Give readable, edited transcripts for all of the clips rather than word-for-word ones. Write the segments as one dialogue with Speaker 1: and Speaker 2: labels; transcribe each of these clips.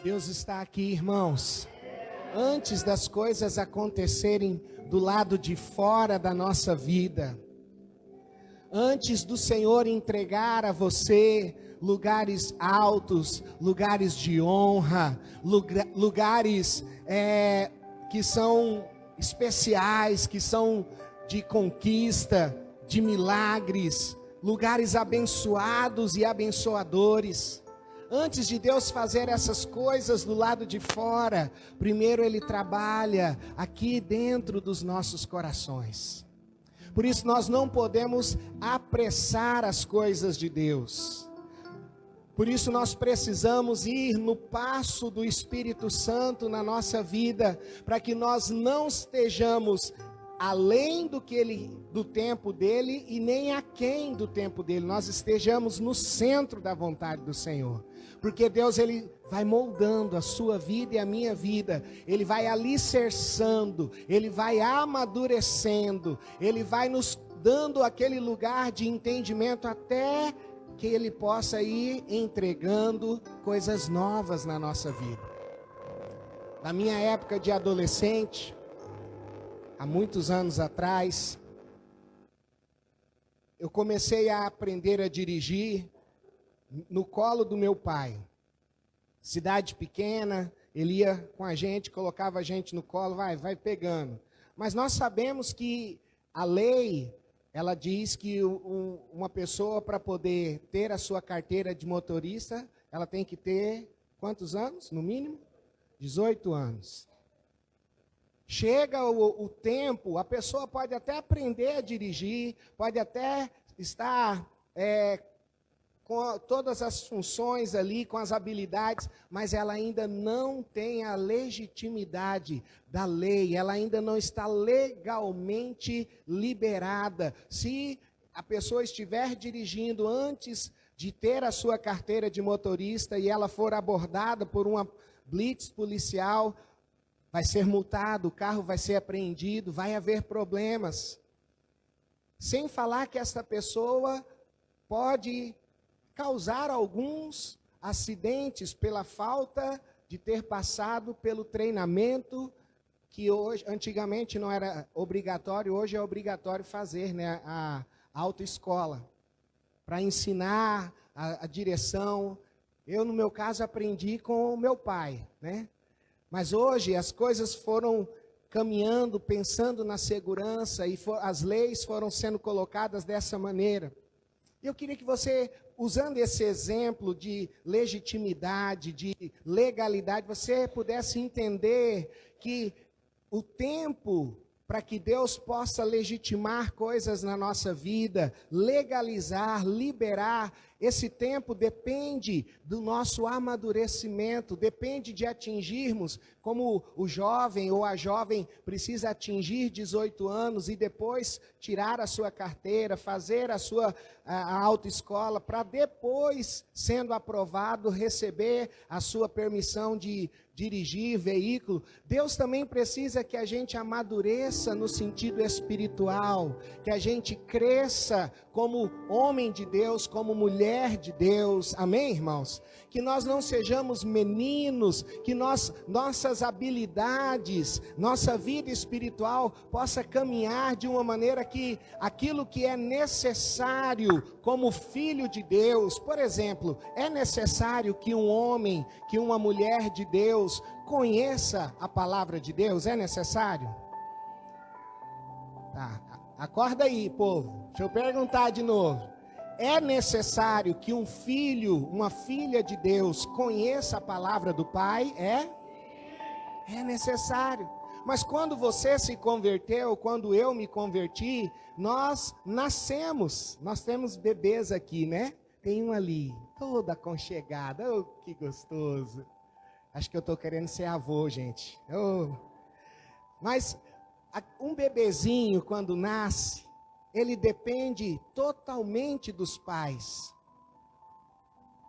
Speaker 1: Deus está aqui, irmãos. Antes das coisas acontecerem do lado de fora da nossa vida, antes do Senhor entregar a você lugares altos, lugares de honra, lugares que são especiais, que são de conquista, de milagres, lugares abençoados e abençoadores. Antes de Deus fazer essas coisas do lado de fora, primeiro Ele trabalha aqui dentro dos nossos corações. Por isso nós não podemos apressar as coisas de Deus. Por isso nós precisamos ir no passo do Espírito Santo na nossa vida, para que nós não estejamos além do tempo dele e nem aquém do tempo dele. Nós estejamos no centro da vontade do Senhor. Porque Deus, Ele vai moldando a sua vida e a minha vida. Ele vai alicerçando, Ele vai amadurecendo, Ele vai nos dando aquele lugar de entendimento até que Ele possa ir entregando coisas novas na nossa vida. Na minha época de adolescente, há muitos anos atrás, eu comecei a aprender a dirigir no colo do meu pai. Cidade pequena, ele ia com a gente, colocava a gente no colo, vai pegando. Mas nós sabemos que a lei, ela diz que uma pessoa, para poder ter a sua carteira de motorista, ela tem que ter quantos anos, no mínimo? 18 anos. Chega o tempo, a pessoa pode até aprender a dirigir, pode até estar com todas as funções ali, com as habilidades, mas ela ainda não tem a legitimidade da lei, ela ainda não está legalmente liberada. Se a pessoa estiver dirigindo antes de ter a sua carteira de motorista e ela for abordada por uma blitz policial, vai ser multado, o carro vai ser apreendido, vai haver problemas. Sem falar que essa pessoa pode causar alguns acidentes pela falta de ter passado pelo treinamento que antigamente não era obrigatório, hoje é obrigatório fazer, né, a autoescola, para ensinar a direção. Eu, no meu caso, aprendi com o meu pai, né? Mas hoje as coisas foram caminhando, pensando na segurança, e as leis foram sendo colocadas dessa maneira. Eu queria que você, usando esse exemplo de legitimidade, de legalidade, você pudesse entender que o tempo para que Deus possa legitimar coisas na nossa vida, legalizar, liberar, esse tempo depende do nosso amadurecimento, depende de atingirmos, como o jovem ou a jovem precisa atingir 18 anos e depois tirar a sua carteira, fazer a autoescola, para depois, sendo aprovado, receber a sua permissão de dirigir veículo. Deus também precisa que a gente amadureça no sentido espiritual, que a gente cresça como homem de Deus, como mulher de Deus, amém, irmãos? Que nós não sejamos meninos, que nossas habilidades, nossa vida espiritual possa caminhar de uma maneira que aquilo que é necessário como filho de Deus, por exemplo, é necessário que um homem, que uma mulher de Deus conheça a palavra de Deus, é necessário? Tá, acorda aí, povo, deixa eu perguntar de novo. É necessário que um filho, uma filha de Deus conheça a palavra do Pai? É necessário. Mas quando você se converteu, quando eu me converti, nós nascemos. Nós temos bebês aqui, né? Tem um ali, toda aconchegada. Oh, que gostoso. Acho que eu estou querendo ser avô, gente. Oh. Mas um bebezinho, quando nasce, ele depende totalmente dos pais.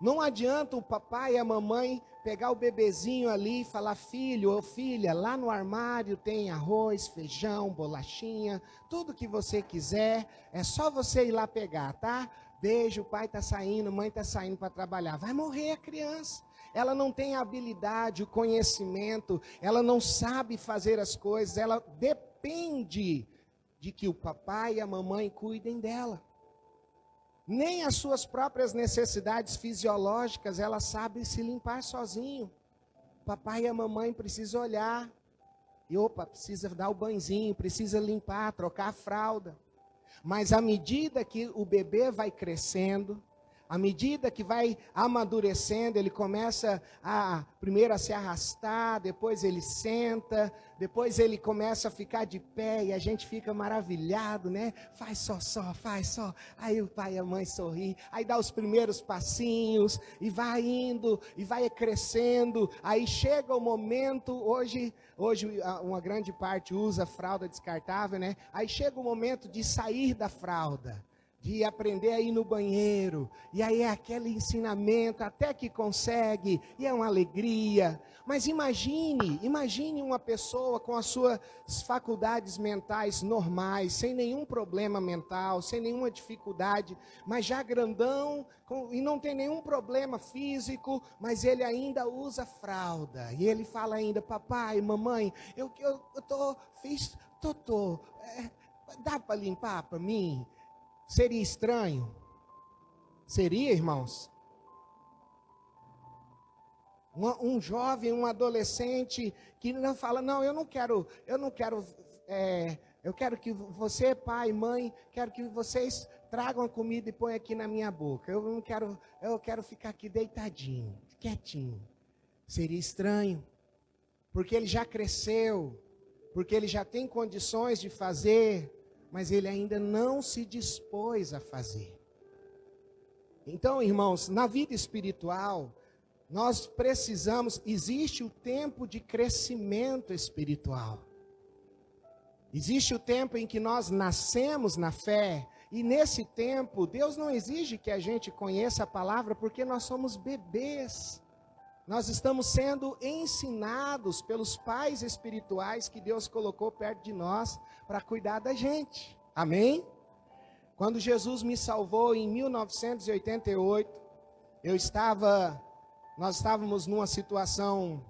Speaker 1: Não adianta o papai e a mamãe pegar o bebezinho ali e falar: filho ou filha, lá no armário tem arroz, feijão, bolachinha, tudo que você quiser, é só você ir lá pegar, tá? Beijo, o pai está saindo, a mãe está saindo para trabalhar. Vai morrer a criança. ela não tem a habilidade, o conhecimento, ela não sabe fazer as coisas, ela depende de que o papai e a mamãe cuidem dela. Nem as suas próprias necessidades fisiológicas ela sabe se limpar sozinho. O papai e a mamãe precisam olhar. E precisa dar o banhozinho, precisa limpar, trocar a fralda. Mas à medida que o bebê vai crescendo, à medida que vai amadurecendo, ele começa primeiro a se arrastar, depois ele senta, depois ele começa a ficar de pé e a gente fica maravilhado, né? Faz só, faz só. Aí o pai e a mãe sorriem, aí dá os primeiros passinhos e vai indo e vai crescendo. Aí chega o momento, hoje uma grande parte usa fralda descartável, né? Aí chega o momento de sair da fralda, de aprender a ir no banheiro, e aí é aquele ensinamento, até que consegue, e é uma alegria. Mas imagine uma pessoa com as suas faculdades mentais normais, sem nenhum problema mental, sem nenhuma dificuldade, mas já grandão, e não tem nenhum problema físico, mas ele ainda usa fralda, e ele fala ainda, papai, mamãe, fiz totô, dá para limpar para mim? Seria estranho? Seria, irmãos? Um jovem, um adolescente que não fala, não, eu quero que você, pai, mãe, quero que vocês tragam a comida e ponham aqui na minha boca. Eu quero ficar aqui deitadinho, quietinho. Seria estranho, porque ele já cresceu, porque ele já tem condições de fazer, mas ele ainda não se dispôs a fazer. Então, irmãos, na vida espiritual, nós precisamos, existe o tempo de crescimento espiritual. Existe o tempo em que nós nascemos na fé, e nesse tempo, Deus não exige que a gente conheça a palavra, porque nós somos bebês. Nós estamos sendo ensinados pelos pais espirituais que Deus colocou perto de nós para cuidar da gente. Amém? Quando Jesus me salvou em 1988, nós estávamos numa situação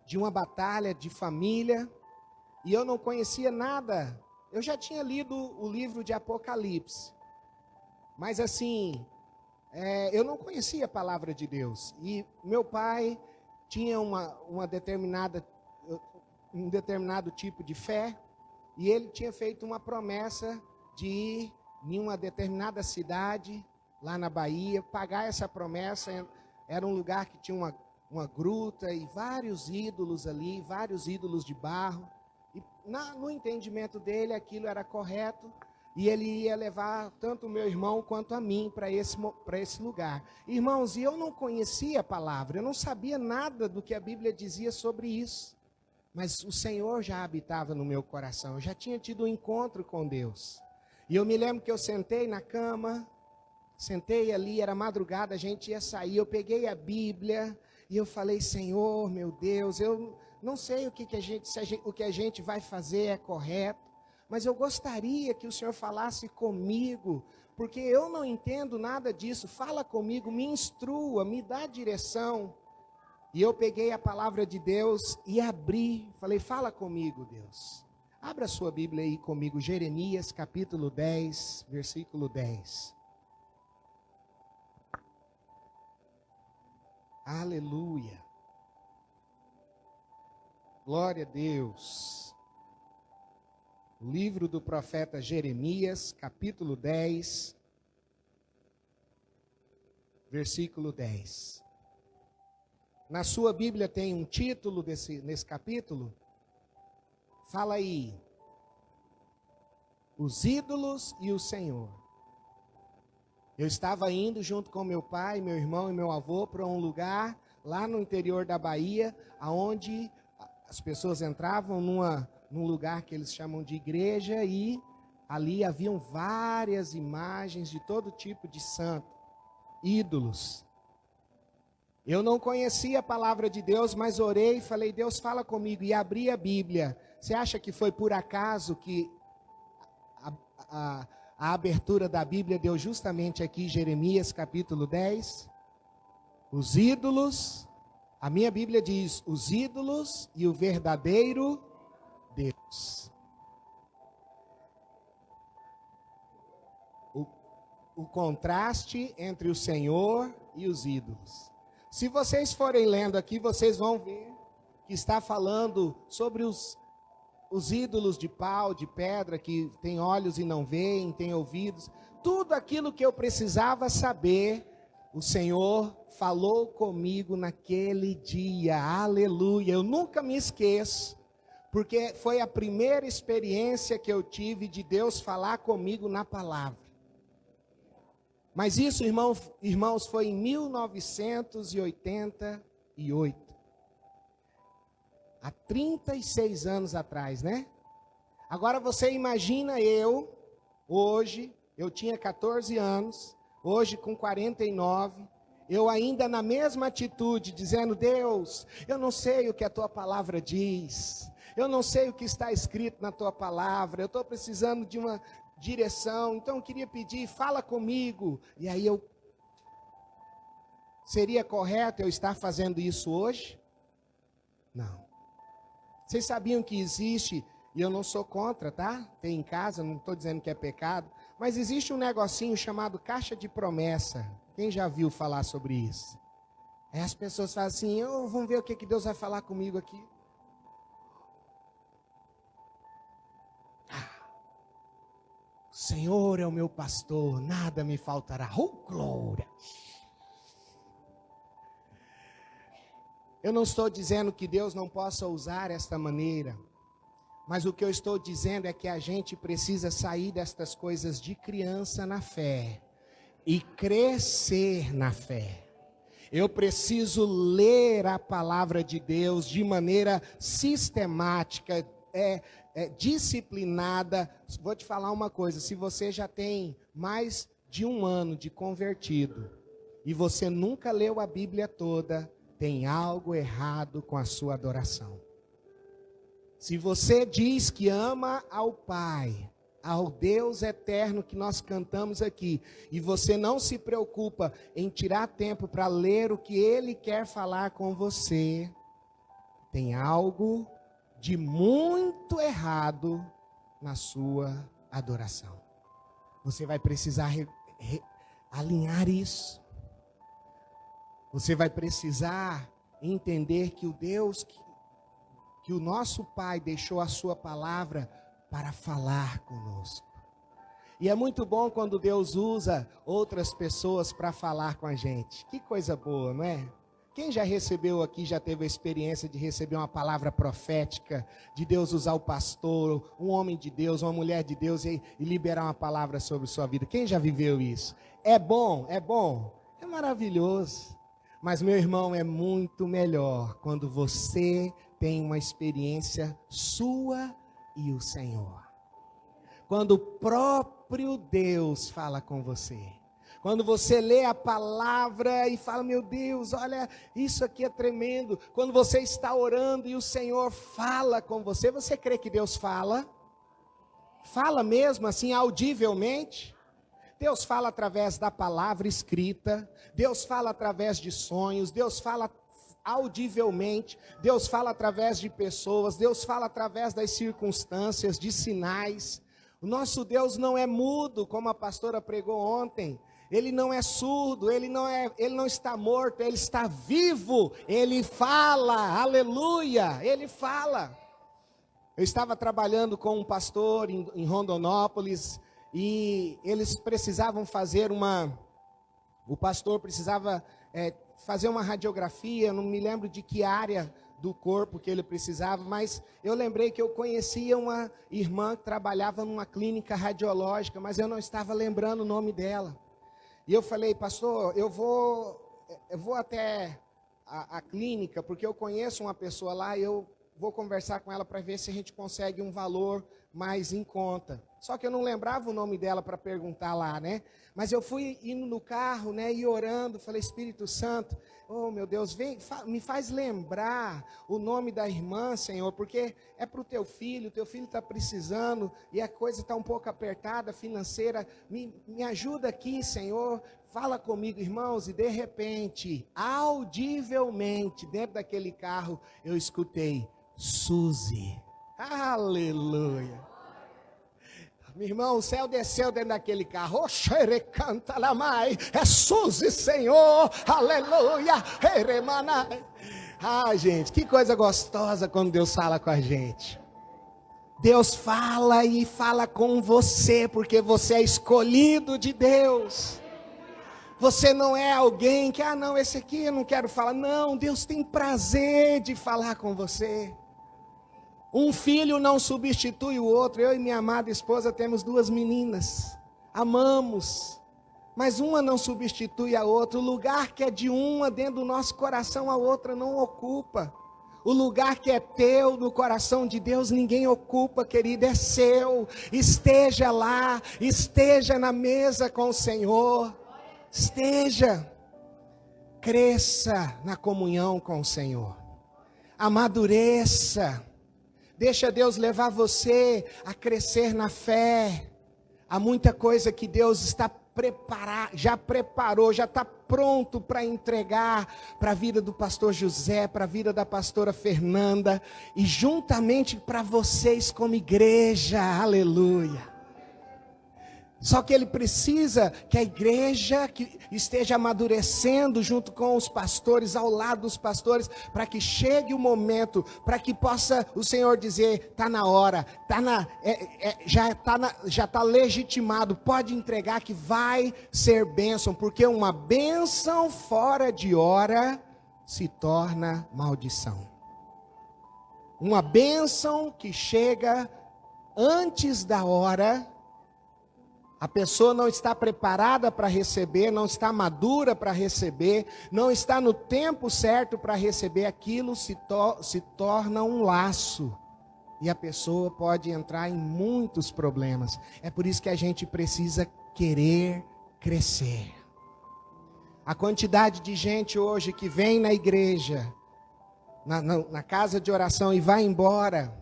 Speaker 1: de uma batalha de família, e eu não conhecia nada. Eu já tinha lido o livro de Apocalipse, mas assim, eu não conhecia a palavra de Deus. E meu pai tinha um determinado tipo de fé, e ele tinha feito uma promessa de ir em uma determinada cidade, lá na Bahia, pagar essa promessa. Era um lugar que tinha uma gruta e vários ídolos ali, vários ídolos de barro. E no entendimento dele, aquilo era correto, e ele ia levar tanto o meu irmão quanto a mim para esse lugar. Irmãos, e eu não conhecia a palavra, eu não sabia nada do que a Bíblia dizia sobre isso. Mas o Senhor já habitava no meu coração, eu já tinha tido um encontro com Deus. E eu me lembro que eu sentei na cama, sentei ali, era madrugada, a gente ia sair, eu peguei a Bíblia e eu falei, Senhor, meu Deus, eu não sei o que a gente vai fazer é correto, mas eu gostaria que o Senhor falasse comigo, porque eu não entendo nada disso. Fala comigo, me instrua, me dá direção. E eu peguei a palavra de Deus e abri, falei, fala comigo, Deus. Abra sua Bíblia aí comigo, Jeremias capítulo 10, versículo 10. Aleluia. Glória a Deus. Livro do profeta Jeremias, capítulo 10, versículo 10. Na sua Bíblia tem um título nesse capítulo. Fala aí. Os ídolos e o Senhor. Eu estava indo junto com meu pai, meu irmão e meu avô para um lugar lá no interior da Bahia, aonde as pessoas entravam num lugar que eles chamam de igreja, e ali haviam várias imagens de todo tipo de santo, ídolos. Eu não conhecia a palavra de Deus, mas orei e falei, Deus, fala comigo, e abri a Bíblia. Você acha que foi por acaso que a abertura da Bíblia deu justamente aqui, Jeremias capítulo 10? Os ídolos, a minha Bíblia diz, os ídolos e o verdadeiro Deus. O contraste entre o Senhor e os ídolos. Se vocês forem lendo aqui, vocês vão ver que está falando sobre os ídolos de pau, de pedra, que tem olhos e não veem, tem ouvidos. Tudo aquilo que eu precisava saber, o Senhor falou comigo naquele dia. Aleluia! Eu nunca me esqueço, porque foi a primeira experiência que eu tive de Deus falar comigo na palavra. Mas isso, irmãos, foi em 1988. Há 36 anos atrás, né? Agora você imagina hoje, eu tinha 14 anos, hoje com 49, eu ainda na mesma atitude, dizendo, Deus, eu não sei o que a tua palavra diz, eu não sei o que está escrito na tua palavra, eu estou precisando de uma direção, então eu queria pedir, fala comigo. E aí seria correto eu estar fazendo isso hoje? Não. Vocês sabiam que existe, e eu não sou contra, tá? Tem em casa, não estou dizendo que é pecado, mas existe um negocinho chamado caixa de promessa. Quem já viu falar sobre isso? Aí as pessoas falam assim, vamos ver o que Deus vai falar comigo aqui. O Senhor é o meu pastor, nada me faltará. Oh, glória! Eu não estou dizendo que Deus não possa usar esta maneira, mas o que eu estou dizendo é que a gente precisa sair destas coisas de criança na fé e crescer na fé. Eu preciso ler a palavra de Deus de maneira sistemática, disciplinada. Vou te falar uma coisa, se você já tem mais de 1 ano de convertido e você nunca leu a Bíblia toda, tem algo errado com a sua adoração. Se você diz que ama ao Pai, ao Deus eterno que nós cantamos aqui, e você não se preocupa em tirar tempo para ler o que Ele quer falar com você, tem algo de muito errado na sua adoração. Você vai precisar alinhar isso. Você vai precisar entender que o Deus, que o nosso Pai deixou a sua palavra para falar conosco. E é muito bom quando Deus usa outras pessoas para falar com a gente. Que coisa boa, não é? Quem já recebeu aqui, já teve a experiência de receber uma palavra profética, de Deus usar o pastor, um homem de Deus, uma mulher de Deus e liberar uma palavra sobre sua vida? Quem já viveu isso? É bom, é maravilhoso. Mas, meu irmão, é muito melhor quando você tem uma experiência sua e o Senhor. Quando o próprio Deus fala com você. Quando você lê a palavra e fala, meu Deus, olha, isso aqui é tremendo. Quando você está orando e o Senhor fala com você, você crê que Deus fala? Fala mesmo assim, audivelmente? Deus fala através da palavra escrita, Deus fala através de sonhos, Deus fala audivelmente, Deus fala através de pessoas, Deus fala através das circunstâncias, de sinais. O nosso Deus não é mudo, como a pastora pregou ontem. Ele não é surdo, ele não está morto, ele está vivo. Ele fala, aleluia, ele fala. Eu estava trabalhando com um pastor em Rondonópolis e eles precisavam fazer o pastor precisava fazer uma radiografia, não me lembro de que área do corpo que ele precisava, mas eu lembrei que eu conhecia uma irmã que trabalhava numa clínica radiológica, mas eu não estava lembrando o nome dela. E eu falei, pastor, eu vou até a clínica, porque eu conheço uma pessoa lá, e eu vou conversar com ela para ver se a gente consegue um valor mais em conta. Só que eu não lembrava o nome dela para perguntar lá, né? Mas eu fui indo no carro, né, e orando, falei, Espírito Santo, oh meu Deus, vem, me faz lembrar o nome da irmã, Senhor, porque é para o teu filho está precisando, e a coisa está um pouco apertada, financeira, me ajuda aqui, Senhor, fala comigo, irmãos, e de repente, audivelmente, dentro daquele carro, eu escutei, Suzy, aleluia. Meu irmão, o céu desceu dentro daquele carro. Oxere canta lá mais. É Suzy, Senhor. Aleluia. Eremanai. Ah, gente, que coisa gostosa quando Deus fala com a gente. Deus fala e fala com você, porque você é escolhido de Deus. Você não é alguém que, não, esse aqui eu não quero falar. Não, Deus tem prazer de falar com você. Um filho não substitui o outro. Eu e minha amada esposa temos 2 meninas. Amamos. Mas uma não substitui a outra. O lugar que é de uma dentro do nosso coração, a outra não ocupa. O lugar que é teu no coração de Deus, ninguém ocupa, querido, é seu. Esteja lá, esteja na mesa com o Senhor. Esteja. Cresça na comunhão com o Senhor. Amadureça. Deixa Deus levar você a crescer na fé. Há muita coisa que Deus está já preparou, já está pronto para entregar para a vida do pastor José, para a vida da pastora Fernanda, e juntamente para vocês como igreja, aleluia. Só que ele precisa que a igreja que esteja amadurecendo junto com os pastores, ao lado dos pastores, para que chegue o momento, para que possa o Senhor dizer, está na hora, já está legitimado, pode entregar que vai ser bênção, porque uma bênção fora de hora se torna maldição. Uma bênção que chega antes da hora, a pessoa não está preparada para receber, não está madura para receber, não está no tempo certo para receber, aquilo se torna um laço. E a pessoa pode entrar em muitos problemas. É por isso que a gente precisa querer crescer. A quantidade de gente hoje que vem na igreja, na casa de oração e vai embora,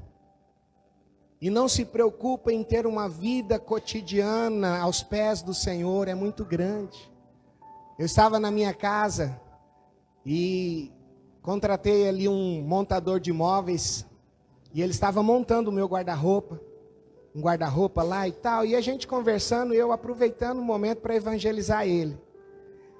Speaker 1: e não se preocupa em ter uma vida cotidiana aos pés do Senhor, é muito grande. Eu estava na minha casa e contratei ali um montador de móveis, e ele estava montando o meu guarda-roupa, um guarda-roupa lá e tal, e a gente conversando, eu aproveitando o momento para evangelizar ele.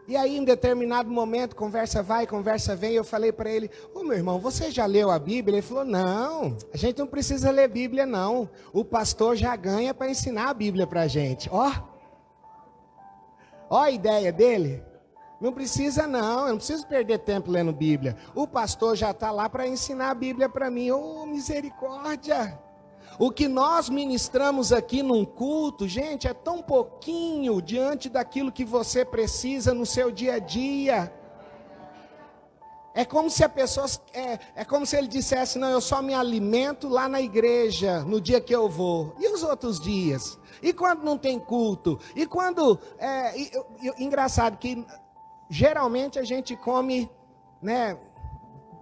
Speaker 1: E aí, em determinado momento, conversa vai, conversa vem, eu falei para ele, meu irmão, você já leu a Bíblia? Ele falou, não, a gente não precisa ler Bíblia não, o pastor já ganha para ensinar a Bíblia para a gente. Ó a ideia dele, não precisa não, eu não preciso perder tempo lendo Bíblia, o pastor já está lá para ensinar a Bíblia para mim. Misericórdia! O que nós ministramos aqui num culto, gente, é tão pouquinho diante daquilo que você precisa no seu dia a dia. É como se a pessoa, é como se ele dissesse, não, eu só me alimento lá na igreja, no dia que eu vou. E os outros dias? E quando não tem culto? E quando, engraçado que geralmente a gente come, né,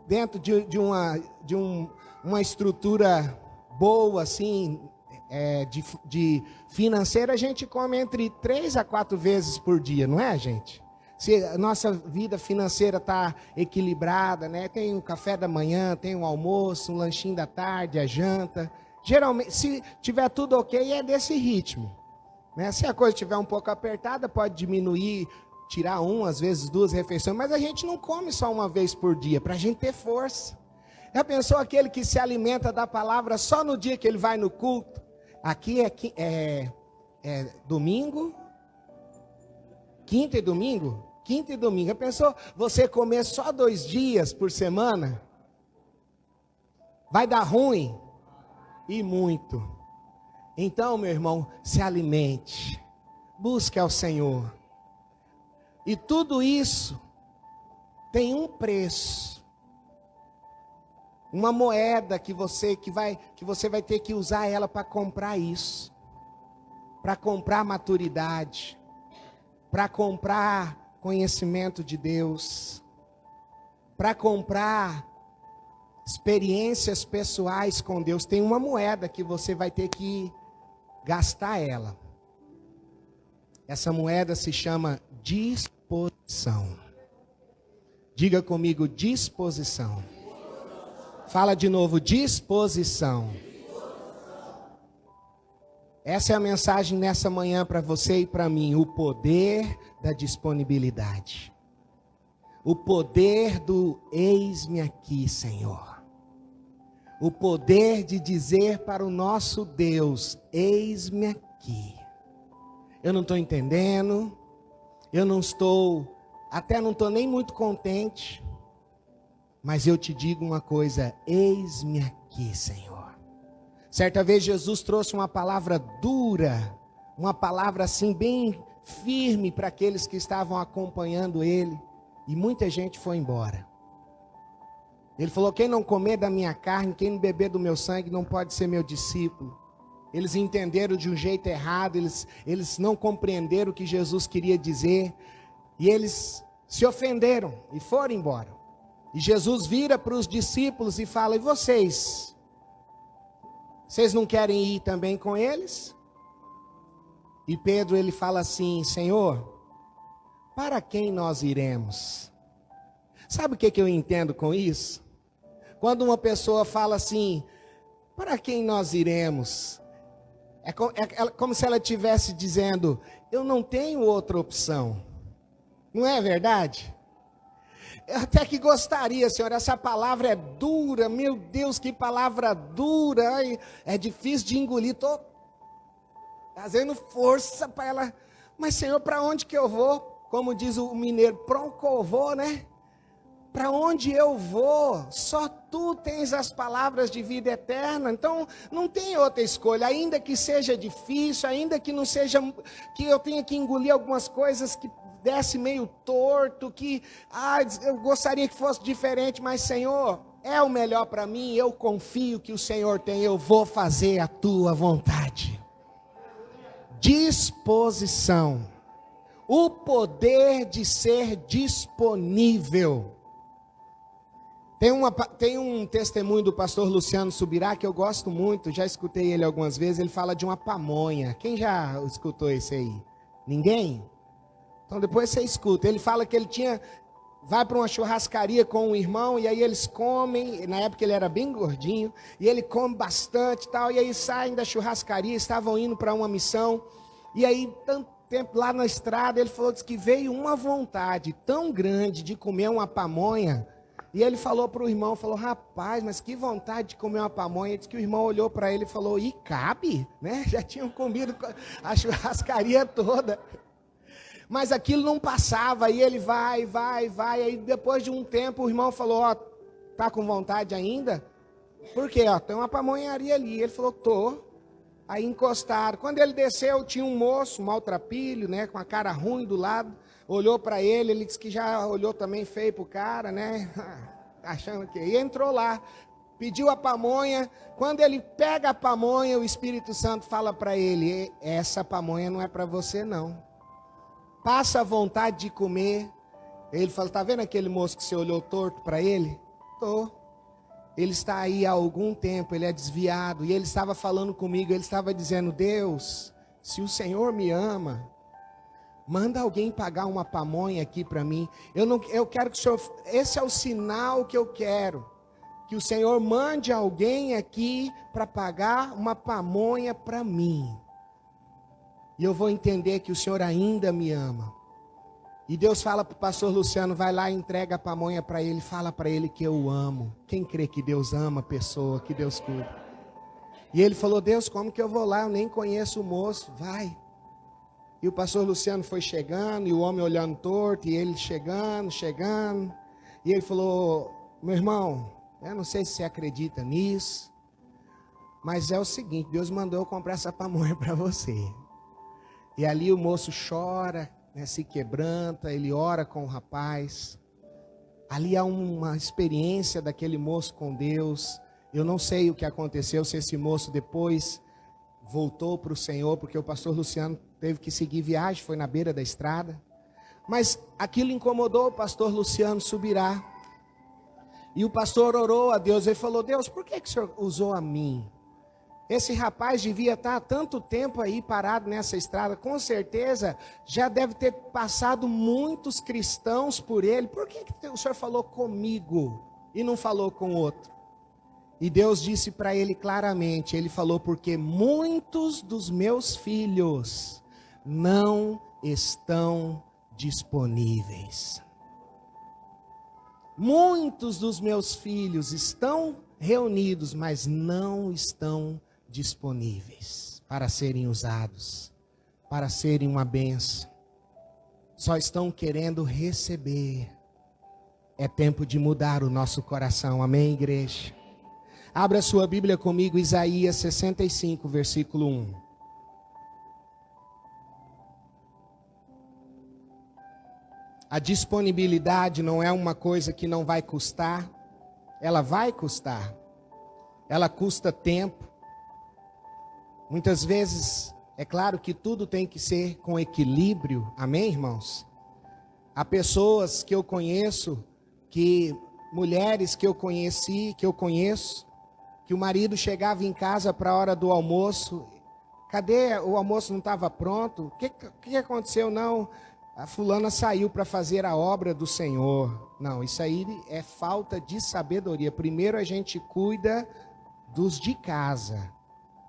Speaker 1: dentro de uma estrutura boa, assim, de financeira, a gente come entre 3 a 4 vezes por dia, não é, gente? Se a nossa vida financeira está equilibrada, né? Tem o café da manhã, tem o almoço, um lanchinho da tarde, a janta. Geralmente, se tiver tudo ok, é desse ritmo, né? Se a coisa estiver um pouco apertada, pode diminuir, tirar às vezes 2 refeições, mas a gente não come só uma vez por dia, para a gente ter força. Já pensou aquele que se alimenta da palavra só no dia que ele vai no culto? Aqui é domingo, quinta e domingo? Quinta e domingo. Já pensou você comer só 2 dias por semana? Vai dar ruim? E muito. Então, meu irmão, se alimente. Busque ao Senhor. E tudo isso tem um preço. uma moeda que você vai ter que usar ela para comprar isso, para comprar maturidade, para comprar conhecimento de Deus, para comprar experiências pessoais com Deus. Tem uma moeda que você vai ter que gastar ela. Essa moeda se chama disposição. Diga comigo, disposição. Fala de novo, disposição. Essa é a mensagem nessa manhã para você e para mim. O poder da disponibilidade. O poder do eis-me aqui, Senhor. O poder de dizer para o nosso Deus, eis-me aqui. Eu não estou entendendo. Até não estou nem muito contente. Mas eu te digo uma coisa, eis-me aqui, Senhor. Certa vez Jesus trouxe uma palavra dura, uma palavra assim bem firme para aqueles que estavam acompanhando ele. E muita gente foi embora. Ele falou, quem não comer da minha carne, quem não beber do meu sangue, não pode ser meu discípulo. Eles entenderam de um jeito errado, eles não compreenderam o que Jesus queria dizer. E eles se ofenderam e foram embora. E Jesus vira para os discípulos e fala, e vocês? Vocês não querem ir também com eles? E Pedro, ele fala assim, Senhor, para quem nós iremos? Sabe o que eu entendo com isso? Quando uma pessoa fala assim, para quem nós iremos? É como se ela estivesse dizendo, eu não tenho outra opção. Não é verdade? Eu até que gostaria, Senhor, essa palavra é dura, meu Deus, que palavra dura, é difícil de engolir, estou fazendo força para ela, mas Senhor, para onde que eu vou? Como diz o mineiro, pronto eu vou, né? Para onde eu vou? Só Tu tens as palavras de vida eterna, então não tem outra escolha, ainda que seja difícil, ainda que não seja, que eu tenha que engolir algumas coisas que desce meio torto, que eu gostaria que fosse diferente, mas Senhor, é o melhor para mim, eu confio que o Senhor tem, eu vou fazer a Tua vontade. Disposição, o poder de ser disponível. Tem um testemunho do pastor Luciano Subirá que eu gosto muito, já escutei ele algumas vezes, ele fala de uma pamonha. Quem já escutou esse aí? Ninguém? Então depois você escuta. Ele fala que ele vai para uma churrascaria com um irmão, e aí eles comem, na época ele era bem gordinho, e ele come bastante e tal, e aí saem da churrascaria, estavam indo para uma missão, e aí tanto tempo lá na estrada, ele falou, disse que veio uma vontade tão grande de comer uma pamonha, e ele falou para o irmão, falou, rapaz, mas que vontade de comer uma pamonha. Disse que o irmão olhou para ele e falou, e cabe? Né? Já tinham comido a churrascaria toda. Mas aquilo não passava, e ele vai, aí depois de um tempo o irmão falou, tá com vontade ainda? Por quê? Tem uma pamonharia ali. Ele falou, tô. Aí encostaram. Quando ele desceu, tinha um moço, maltrapilho, né, com a cara ruim do lado, olhou para ele disse que já olhou também feio pro cara, né, achando que... E entrou lá, pediu a pamonha. Quando ele pega a pamonha, o Espírito Santo fala para ele, essa pamonha não é para você não. Passa a vontade de comer. Ele falou, tá vendo aquele moço que você olhou torto para ele? Tô. Ele está aí há algum tempo, ele é desviado. E ele estava falando comigo, ele estava dizendo, Deus, se o Senhor me ama, manda alguém pagar uma pamonha aqui para mim. Eu quero que o Senhor, esse é o sinal que eu quero. Que o Senhor mande alguém aqui para pagar uma pamonha para mim. E eu vou entender que o Senhor ainda me ama. E Deus fala para o pastor Luciano, vai lá e entrega a pamonha para ele, fala para ele que eu o amo. Quem crê que Deus ama a pessoa, que Deus cuida? E ele falou, Deus, como que eu vou lá? Eu nem conheço o moço. Vai. E o pastor Luciano foi chegando, e o homem olhando torto, e ele chegando. E ele falou, meu irmão, eu não sei se você acredita nisso, mas é o seguinte, Deus mandou eu comprar essa pamonha para você. E ali o moço chora, né, se quebranta, ele ora com o rapaz. Ali há uma experiência daquele moço com Deus. Eu não sei o que aconteceu, se esse moço depois voltou para o Senhor, porque o pastor Luciano teve que seguir viagem, foi na beira da estrada. Mas aquilo incomodou o pastor Luciano Subirá. E o pastor orou a Deus, ele falou: Deus, por que o Senhor usou a mim? Esse rapaz devia estar há tanto tempo aí parado nessa estrada, com certeza já deve ter passado muitos cristãos por ele. Por que o Senhor falou comigo e não falou com outro? E Deus disse para ele claramente, ele falou: porque muitos dos meus filhos não estão disponíveis. Muitos dos meus filhos estão reunidos, mas não estão disponíveis para serem usados, para serem uma bênção. Só estão querendo receber. É tempo de mudar o nosso coração, amém, igreja? Abra sua Bíblia comigo, Isaías 65, versículo 1. A disponibilidade não é uma coisa que não vai custar, ela vai custar. Ela custa tempo. Muitas vezes, é claro que tudo tem que ser com equilíbrio, amém, irmãos? Há pessoas que eu conheço, mulheres que eu conheço, que o marido chegava em casa para a hora do almoço. Cadê? O almoço não estava pronto? O que aconteceu? Não, a fulana saiu para fazer a obra do Senhor. Não, isso aí é falta de sabedoria. Primeiro a gente cuida dos de casa.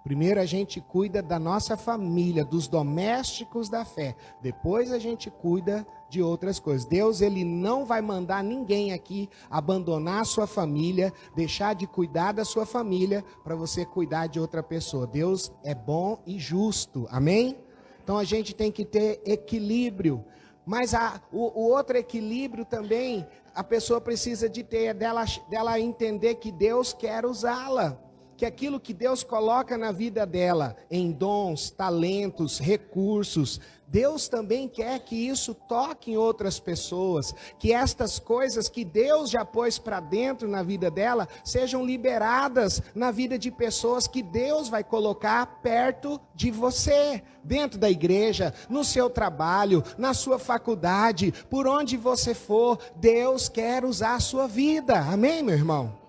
Speaker 1: Primeiro a gente cuida da nossa família, dos domésticos da fé. Depois a gente cuida de outras coisas. Deus, ele não vai mandar ninguém aqui abandonar a sua família, deixar de cuidar da sua família para você cuidar de outra pessoa. Deus é bom e justo, amém? Então a gente tem que ter equilíbrio. Mas o outro equilíbrio também, a pessoa precisa de ter, dela entender que Deus quer usá-la. Que aquilo que Deus coloca na vida dela, em dons, talentos, recursos, Deus também quer que isso toque em outras pessoas, que estas coisas que Deus já pôs para dentro na vida dela, sejam liberadas na vida de pessoas que Deus vai colocar perto de você, dentro da igreja, no seu trabalho, na sua faculdade, por onde você for, Deus quer usar a sua vida, amém, meu irmão?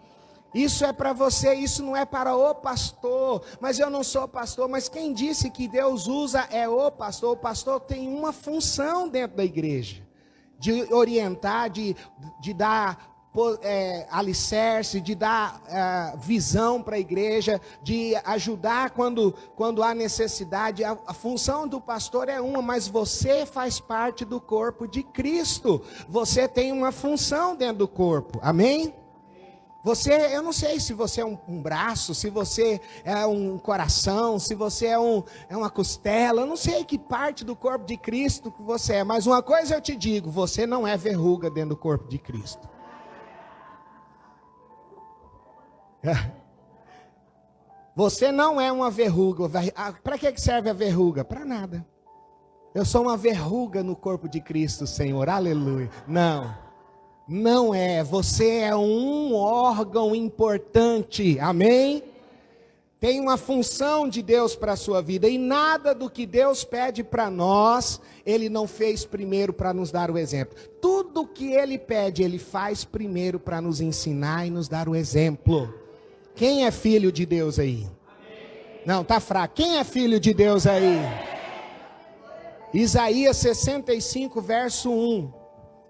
Speaker 1: Isso é para você, isso não é para o pastor, mas eu não sou pastor, mas quem disse que Deus usa é o pastor tem uma função dentro da igreja, de orientar, de dar alicerce, de dar visão para a igreja, de ajudar quando há necessidade. A função do pastor é uma, mas você faz parte do corpo de Cristo, você tem uma função dentro do corpo, amém? Eu não sei se você é um braço, se você é um coração, se você é uma costela, eu não sei que parte do corpo de Cristo que você é, mas uma coisa eu te digo, você não é verruga dentro do corpo de Cristo. Você não é uma verruga. Para que serve a verruga? Para nada. Eu sou uma verruga no corpo de Cristo, Senhor, aleluia. Não é, você é um órgão importante, amém? Tem uma função de Deus para a sua vida, e nada do que Deus pede para nós, Ele não fez primeiro para nos dar o exemplo. Tudo que Ele pede, Ele faz primeiro para nos ensinar e nos dar o exemplo. Quem é filho de Deus aí? Amém. Não, tá fraco. Quem é filho de Deus aí? Isaías 65, verso 1.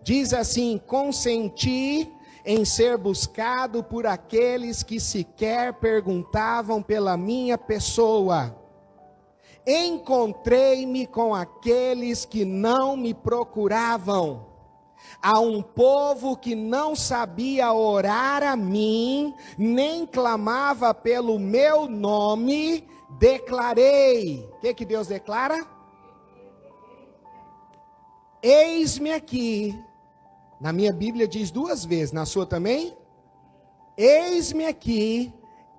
Speaker 1: Diz assim: consenti em ser buscado por aqueles que sequer perguntavam pela minha pessoa. Encontrei-me com aqueles que não me procuravam. A um povo que não sabia orar a mim, nem clamava pelo meu nome, declarei. O que Deus declara? Eis-me aqui. Na minha Bíblia diz 2 vezes, na sua também? Eis-me aqui,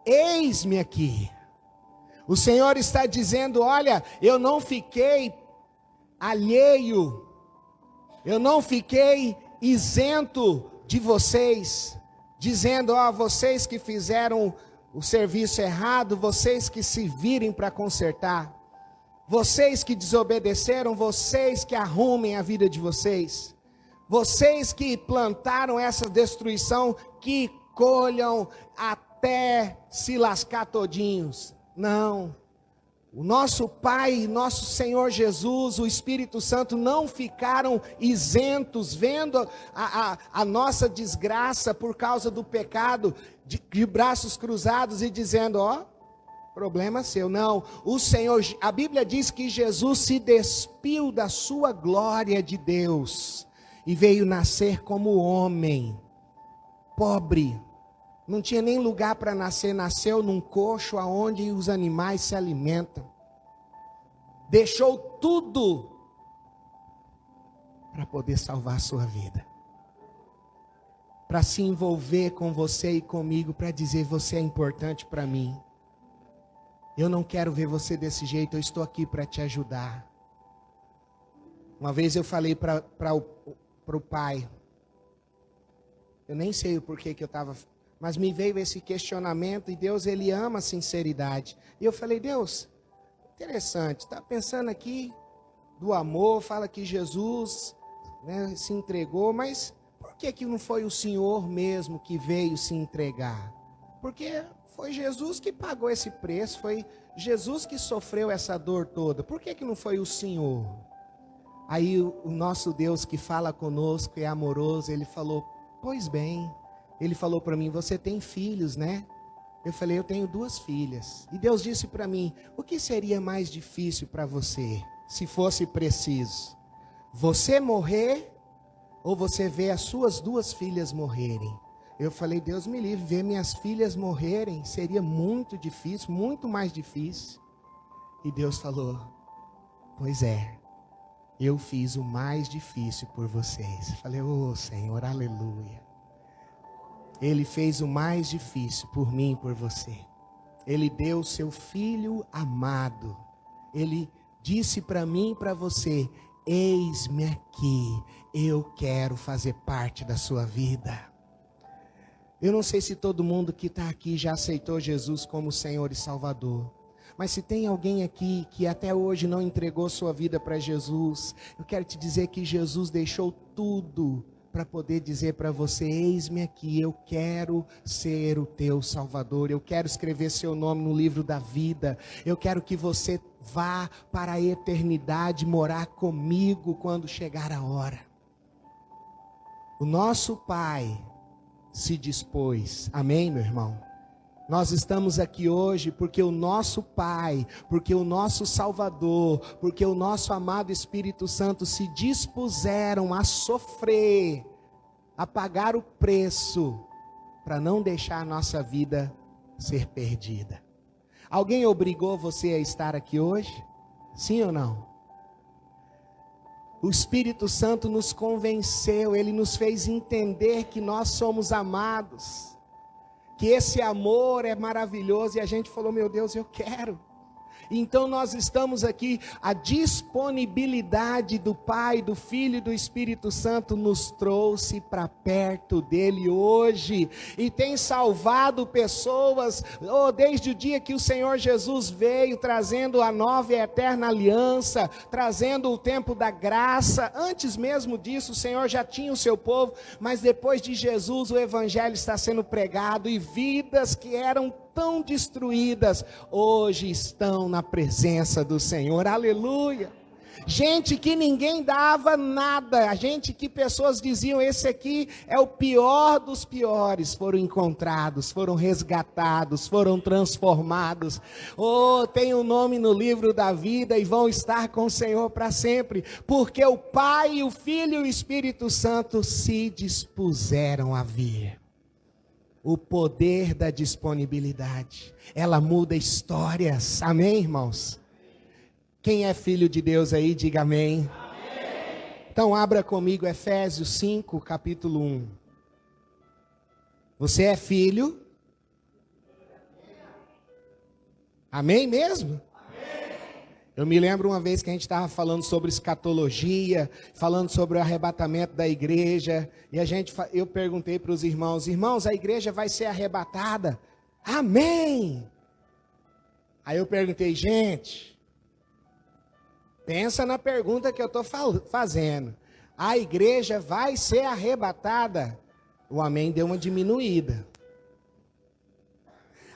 Speaker 1: eis-me aqui. O Senhor está dizendo: olha, eu não fiquei alheio, eu não fiquei isento de vocês, dizendo, ó, vocês que fizeram o serviço errado, vocês que se virem para consertar, vocês que desobedeceram, vocês que arrumem a vida de vocês, vocês que plantaram essa destruição, que colham até se lascar todinhos. Não. O nosso Pai, nosso Senhor Jesus, o Espírito Santo não ficaram isentos, vendo a nossa desgraça por causa do pecado, de braços cruzados e dizendo, ó, problema seu. Não, o Senhor, a Bíblia diz que Jesus se despiu da sua glória de Deus e veio nascer como homem, pobre. Não tinha nem lugar para nascer, nasceu num coxo aonde os animais se alimentam. Deixou tudo para poder salvar a sua vida. Para se envolver com você e comigo, para dizer, você é importante para mim. Eu não quero ver você desse jeito, eu estou aqui para te ajudar. Uma vez eu falei para o pai, eu nem sei o porquê que eu estava... Mas me veio esse questionamento, e Deus, Ele ama a sinceridade. E eu falei, Deus, interessante, está pensando aqui do amor, fala que Jesus, né, se entregou, mas por que não foi o Senhor mesmo que veio se entregar? Porque foi Jesus que pagou esse preço, foi Jesus que sofreu essa dor toda. Por que não foi o Senhor? Aí o nosso Deus que fala conosco, é amoroso, Ele falou, pois bem. Ele falou para mim, você tem filhos, né? Eu falei, eu tenho 2 filhas. E Deus disse para mim, o que seria mais difícil para você, se fosse preciso? Você morrer ou você ver as suas 2 filhas morrerem? Eu falei, Deus me livre, ver minhas filhas morrerem seria muito difícil, muito mais difícil. E Deus falou, pois é, eu fiz o mais difícil por vocês. Eu falei, oh Senhor, aleluia. Ele fez o mais difícil por mim e por você. Ele deu o seu filho amado. Ele disse para mim e para você, eis-me aqui, eu quero fazer parte da sua vida. Eu não sei se todo mundo que está aqui já aceitou Jesus como Senhor e Salvador. Mas se tem alguém aqui que até hoje não entregou sua vida para Jesus, eu quero te dizer que Jesus deixou tudo para poder dizer para você, eis-me aqui, eu quero ser o teu Salvador, eu quero escrever seu nome no livro da vida, eu quero que você vá para a eternidade morar comigo quando chegar a hora. O nosso Pai se dispôs, amém, meu irmão? Nós estamos aqui hoje porque o nosso Pai, porque o nosso Salvador, porque o nosso amado Espírito Santo se dispuseram a sofrer, a pagar o preço, para não deixar a nossa vida ser perdida. Alguém obrigou você a estar aqui hoje? Sim ou não? O Espírito Santo nos convenceu, Ele nos fez entender que nós somos amados, que esse amor é maravilhoso, e a gente falou, meu Deus, eu quero. Então nós estamos aqui, a disponibilidade do Pai, do Filho e do Espírito Santo nos trouxe para perto dele hoje, e tem salvado pessoas, desde o dia que o Senhor Jesus veio, trazendo a nova e eterna aliança, trazendo o tempo da graça. Antes mesmo disso, o Senhor já tinha o seu povo, mas depois de Jesus, o Evangelho está sendo pregado, e vidas que eram tão destruídas, hoje estão na presença do Senhor, aleluia. Gente que ninguém dava nada, gente que pessoas diziam, esse aqui é o pior dos piores, foram encontrados, foram resgatados, foram transformados, tem um nome no livro da vida e vão estar com o Senhor para sempre, porque o Pai, o Filho e o Espírito Santo se dispuseram a vir. O poder da disponibilidade, ela muda histórias, amém, irmãos? Quem é filho de Deus aí, diga amém. Amém. Então abra comigo Efésios 5, capítulo 1. Você é filho? Amém mesmo? Amém. Eu me lembro uma vez que a gente estava falando sobre escatologia, falando sobre o arrebatamento da igreja, e eu perguntei para os irmãos, a igreja vai ser arrebatada? Amém! Aí eu perguntei, gente, pensa na pergunta que eu estou fazendo. A igreja vai ser arrebatada? O amém deu uma diminuída.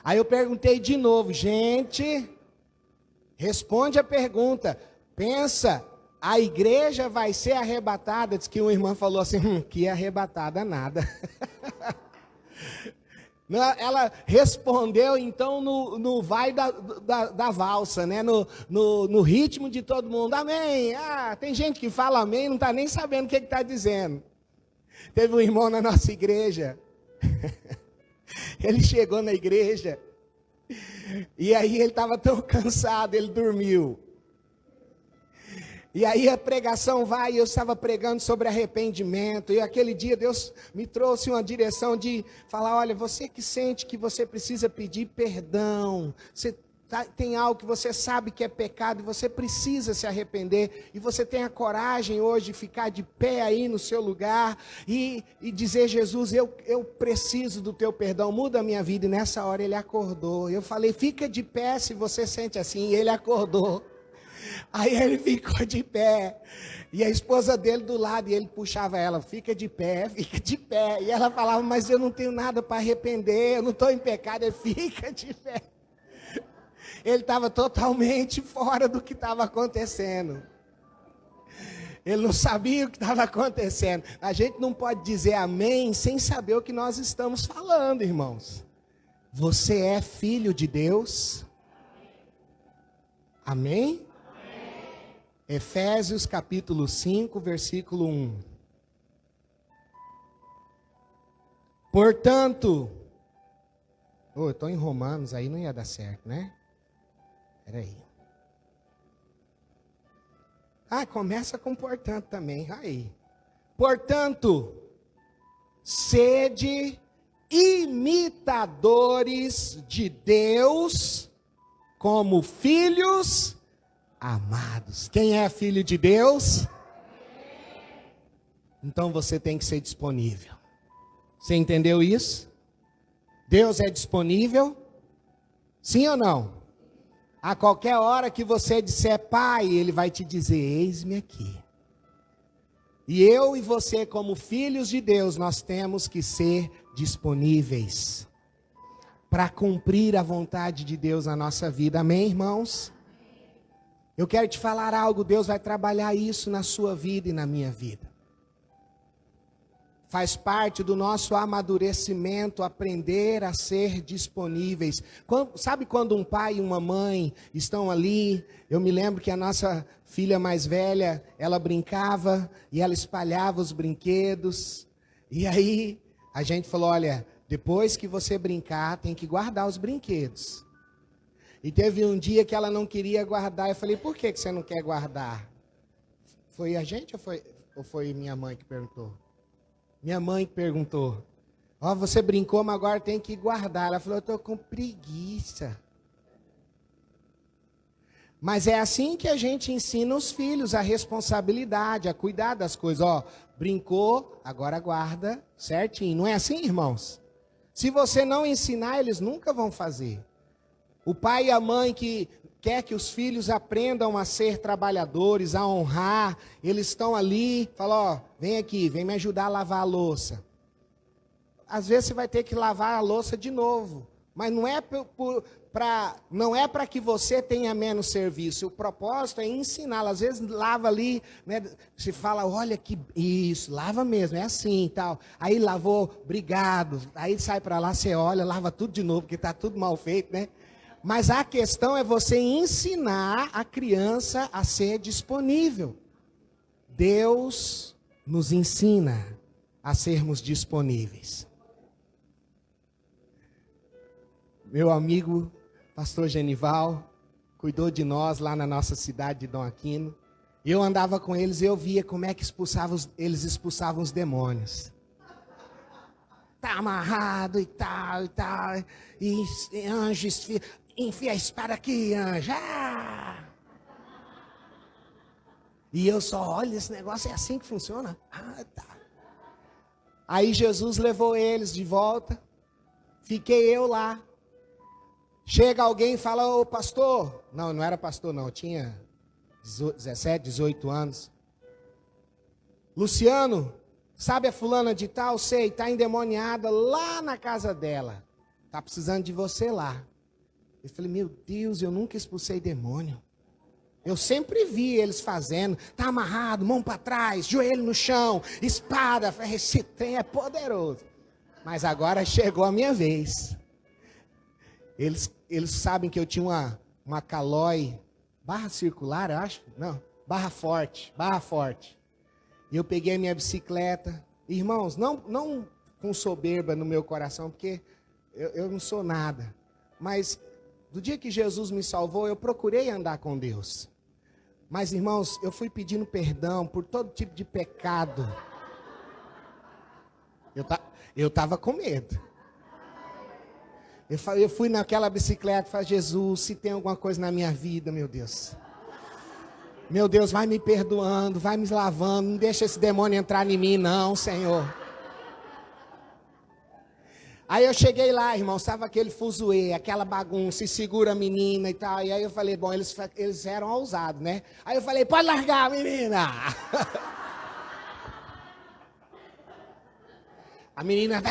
Speaker 1: Aí eu perguntei de novo, gente, responde a pergunta. Pensa, a igreja vai ser arrebatada? Diz que uma irmã falou assim, que arrebatada nada. Ela respondeu então no vai da valsa, né? No ritmo de todo mundo. Amém. Ah, tem gente que fala amém e não está nem sabendo o que está dizendo. Teve um irmão na nossa igreja. Ele chegou na igreja. E aí ele estava tão cansado, ele dormiu. E aí a pregação vai, eu estava pregando sobre arrependimento, e aquele dia Deus me trouxe uma direção de falar, olha, você que sente que você precisa pedir perdão, você tem algo que você sabe que é pecado, e você precisa se arrepender, e você tem a coragem hoje de ficar de pé aí no seu lugar, e dizer, Jesus, eu preciso do teu perdão, muda a minha vida, e nessa hora ele acordou, eu falei, fica de pé se você sente assim, e ele acordou. Aí ele ficou de pé, e a esposa dele do lado, e ele puxava ela, fica de pé, e ela falava, mas eu não tenho nada para arrepender, eu não estou em pecado, ele fica de pé. Ele estava totalmente fora do que estava acontecendo, ele não sabia o que estava acontecendo. A gente não pode dizer amém sem saber o que nós estamos falando, irmãos. Você é filho de Deus? Amém? Efésios capítulo 5, versículo 1. Portanto, eu estou em Romanos, aí não ia dar certo, né? Peraí. Começa com portanto também, aí. Portanto, sede imitadores de Deus como filhos amados. Quem é filho de Deus? Então você tem que ser disponível. Você entendeu isso? Deus é disponível? Sim ou não? A qualquer hora que você disser Pai, Ele vai te dizer, eis-me aqui. E eu e você, como filhos de Deus, nós temos que ser disponíveis para cumprir a vontade de Deus na nossa vida. Amém, irmãos? Eu quero te falar algo, Deus vai trabalhar isso na sua vida e na minha vida. Faz parte do nosso amadurecimento aprender a ser disponíveis. Sabe quando um pai e uma mãe estão ali? Eu me lembro que a nossa filha mais velha, ela brincava e ela espalhava os brinquedos. E aí a gente falou, olha, depois que você brincar, tem que guardar os brinquedos. E teve um dia que ela não queria guardar. Eu falei, por que você não quer guardar? Foi a gente ou foi minha mãe que perguntou? Minha mãe que perguntou. Você brincou, mas agora tem que guardar. Ela falou, eu estou com preguiça. Mas é assim que a gente ensina os filhos a responsabilidade, a cuidar das coisas. Brincou, agora guarda certinho. Não é assim, irmãos? Se você não ensinar, eles nunca vão fazer. O pai e a mãe que quer que os filhos aprendam a ser trabalhadores, a honrar, eles estão ali, falam, vem aqui, vem me ajudar a lavar a louça. Às vezes você vai ter que lavar a louça de novo, mas não é para que você tenha menos serviço, o propósito é ensiná-lo. Às vezes lava ali, né, se fala, olha que isso, lava mesmo, é assim e tal. Aí lavou, obrigado, aí sai para lá, você olha, lava tudo de novo, porque está tudo mal feito, né? Mas a questão é você ensinar a criança a ser disponível. Deus nos ensina a sermos disponíveis. Meu amigo, pastor Genival, cuidou de nós lá na nossa cidade de Dom Aquino. Eu andava com eles e eu via como é que eles expulsavam os demônios. Tá amarrado e tal, e anjos... Enfia a espada aqui, anjo. E eu só olho, esse negócio é assim que funciona? Ah, tá. Aí Jesus levou eles de volta. Fiquei eu lá. Chega alguém e fala, ô pastor. Não, não era pastor não, eu tinha 17, 18 anos. Luciano, sabe a fulana de tal? Sei, está endemoniada lá na casa dela. Está precisando de você lá. Eu falei, meu Deus, eu nunca expulsei demônio. Eu sempre vi eles fazendo. Está amarrado, mão para trás, joelho no chão, espada. Esse trem é poderoso. Mas agora chegou a minha vez. Eles sabem que eu tinha uma calói, barra circular, eu acho? Não, barra forte. E eu peguei minha bicicleta. Irmãos, não com soberba no meu coração, porque eu não sou nada. Mas do dia que Jesus me salvou, eu procurei andar com Deus. Mas, irmãos, eu fui pedindo perdão por todo tipo de pecado. Eu estava com medo. Eu fui naquela bicicleta e falei, Jesus, se tem alguma coisa na minha vida, meu Deus. Meu Deus, vai me perdoando, vai me lavando, não deixa esse demônio entrar em mim, não, Senhor. Aí eu cheguei lá, irmão, estava aquele fuzuê, aquela bagunça, e segura a menina e tal. E aí eu falei, bom, eles eram ousados, né? Aí eu falei, pode largar, menina! A menina,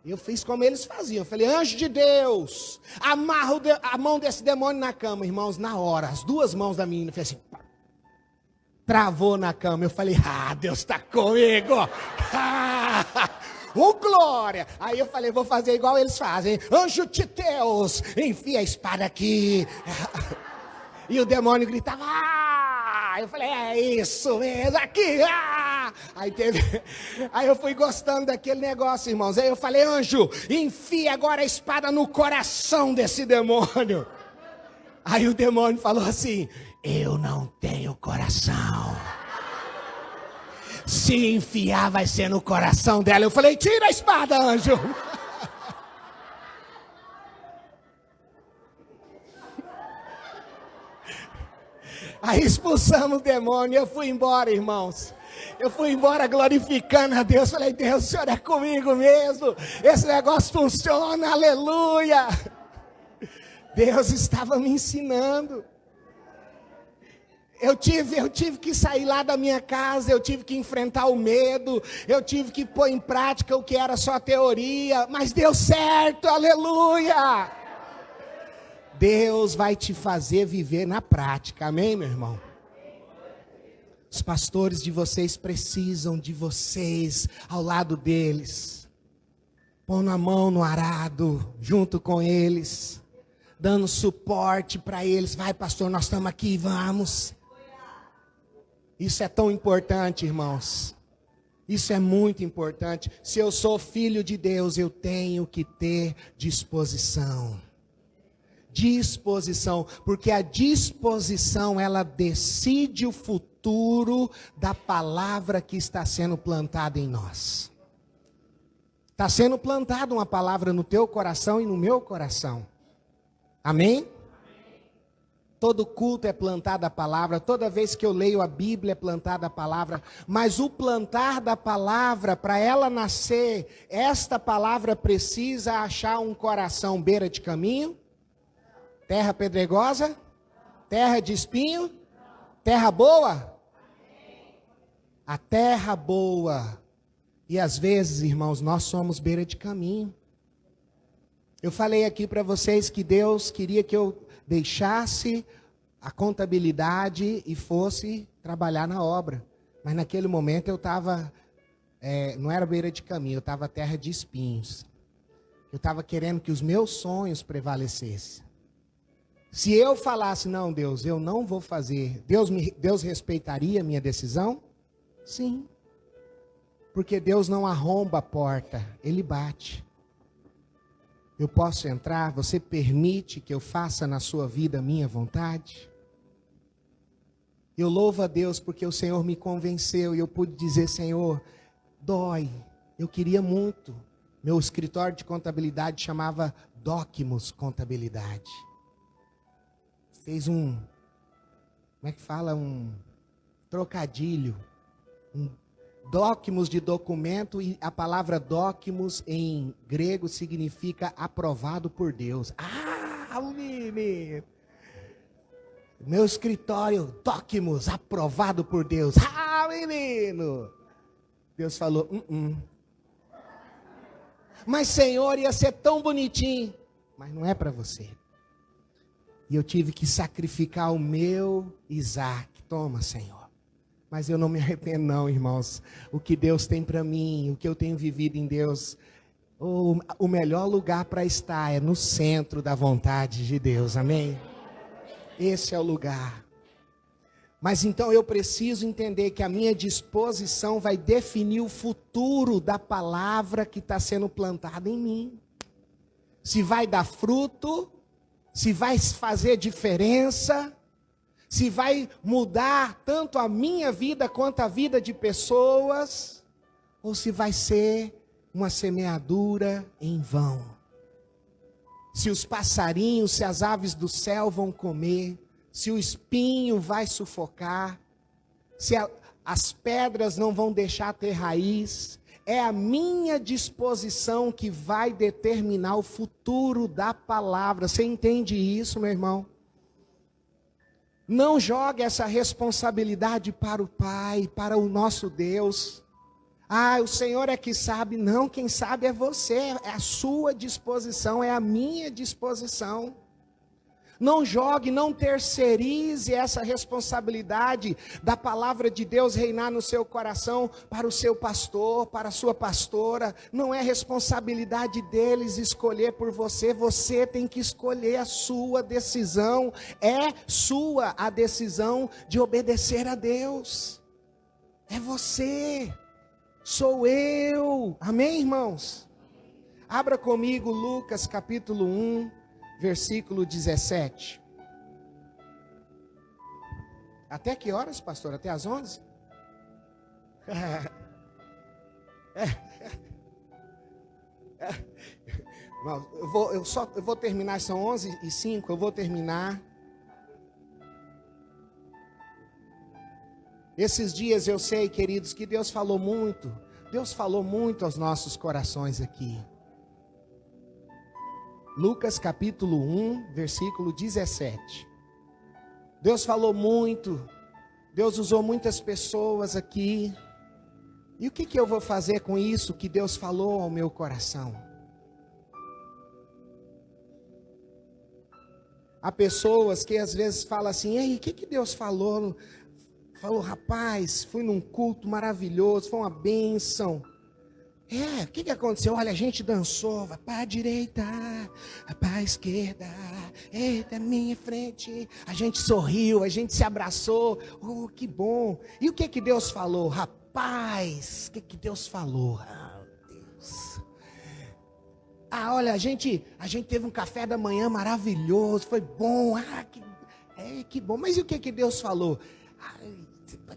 Speaker 1: eu fiz como eles faziam. Eu falei, anjo de Deus, amarra a mão desse demônio na cama, irmãos, na hora. As duas mãos da menina, fez assim, travou na cama. Eu falei, Deus está comigo. Glória! Aí eu falei, vou fazer igual eles fazem. Anjo de Deus, enfia a espada aqui. E o demônio gritava, eu falei, é isso mesmo, aqui, Aí eu fui gostando daquele negócio, irmãos. Aí eu falei, anjo, enfia agora a espada no coração desse demônio. Aí o demônio falou assim, eu não tenho coração. Se enfiar vai ser no coração dela. Eu falei, tira a espada, anjo. Aí expulsamos o demônio e eu fui embora, irmãos. Eu fui embora glorificando a Deus. Falei, Deus, o Senhor é comigo mesmo. Esse negócio funciona, aleluia. Deus estava me ensinando. Eu tive que sair lá da minha casa, eu tive que enfrentar o medo, eu tive que pôr em prática o que era só teoria, mas deu certo, aleluia! Deus vai te fazer viver na prática, amém, meu irmão? Os pastores de vocês precisam de vocês ao lado deles, pondo a mão no arado, junto com eles, dando suporte para eles. Vai, pastor, nós estamos aqui, vamos. Isso é tão importante, irmãos. Isso é muito importante. Se eu sou filho de Deus, eu tenho que ter disposição. Disposição, porque a disposição, ela decide o futuro da palavra que está sendo plantada em nós. Está sendo plantada uma palavra no teu coração e no meu coração. Amém? Todo culto é plantada a palavra, toda vez que eu leio a Bíblia é plantada a palavra, mas o plantar da palavra, para ela nascer, esta palavra precisa achar um coração beira de caminho, terra pedregosa, terra de espinho, terra boa. A terra boa. E às vezes, irmãos, nós somos beira de caminho. Eu falei aqui para vocês que Deus queria que eu deixasse a contabilidade e fosse trabalhar na obra. Mas naquele momento eu estava, não era beira de caminho, eu estava terra de espinhos. Eu estava querendo que os meus sonhos prevalecessem. Se eu falasse, não, Deus, eu não vou fazer, Deus respeitaria a minha decisão? Sim. Porque Deus não arromba a porta, Ele bate. Eu posso entrar? Você permite que eu faça na sua vida a minha vontade? Eu louvo a Deus porque o Senhor me convenceu e eu pude dizer, Senhor, dói. Eu queria muito. Meu escritório de contabilidade chamava Docmos Contabilidade. Fez como é que fala? trocadilho. Docmos de documento, e a palavra docmos em grego significa aprovado por Deus. Menino! Meu escritório, docmos, aprovado por Deus. Menino! Deus falou, Mas Senhor, ia ser tão bonitinho. Mas não é para você. E eu tive que sacrificar o meu Isaac. Toma, Senhor. Mas eu não me arrependo não, irmãos. O que Deus tem para mim, o que eu tenho vivido em Deus, o melhor lugar para estar é no centro da vontade de Deus, amém? Esse é o lugar. Mas então eu preciso entender que a minha disposição vai definir o futuro da palavra que está sendo plantada em mim. Se vai dar fruto, se vai fazer diferença, se vai mudar tanto a minha vida quanto a vida de pessoas, ou se vai ser uma semeadura em vão. Se os passarinhos, se as aves do céu vão comer, se o espinho vai sufocar, se as pedras não vão deixar ter raiz, é a minha disposição que vai determinar o futuro da palavra. Você entende isso, meu irmão? Não jogue essa responsabilidade para o Pai, para o nosso Deus. O Senhor é que sabe. Não, quem sabe é você, é a sua disposição, é a minha disposição. Não jogue, não terceirize essa responsabilidade da palavra de Deus reinar no seu coração para o seu pastor, para a sua pastora. Não é responsabilidade deles escolher por você, você tem que escolher a sua decisão. É sua a decisão de obedecer a Deus. É você, sou eu. Amém, irmãos? Abra comigo Lucas capítulo 1. Versículo 17. Até que horas, pastor? Até às 11? Não, eu vou terminar, são 11h05, eu vou terminar. Esses dias eu sei, queridos, que Deus falou muito aos nossos corações aqui. Lucas capítulo 1, versículo 17. Deus falou muito, Deus usou muitas pessoas aqui. E o que eu vou fazer com isso que Deus falou ao meu coração? Há pessoas que às vezes falam assim, ei, o que Deus falou? Falou, rapaz, fui num culto maravilhoso, foi uma bênção. O que aconteceu? Olha, a gente dançou, vai para a direita, vai para a esquerda, eita, minha frente. A gente sorriu, a gente se abraçou, oh, que bom. E o que Deus falou? Rapaz, o que Deus falou? Deus. Olha, a gente teve um café da manhã maravilhoso, foi bom, que bom. Mas e o que Deus falou?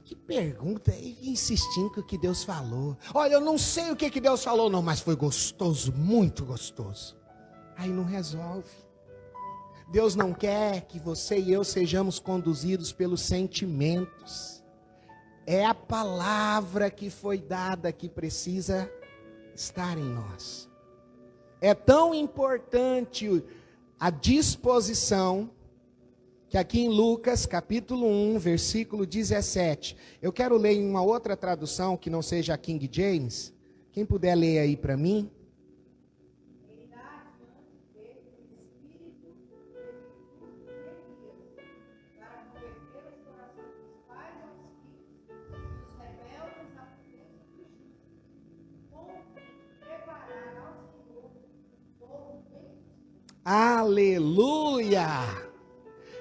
Speaker 1: Que pergunta, insistindo com o que Deus falou. Olha, eu não sei o que Deus falou não, mas foi gostoso, muito gostoso. Aí não resolve. Deus não quer que você e eu sejamos conduzidos pelos sentimentos. É a palavra que foi dada que precisa estar em nós. É tão importante a disposição que aqui em Lucas, capítulo 1, versículo 17, eu quero ler em uma outra tradução, que não seja a King James. Quem puder ler aí para mim. Aleluia!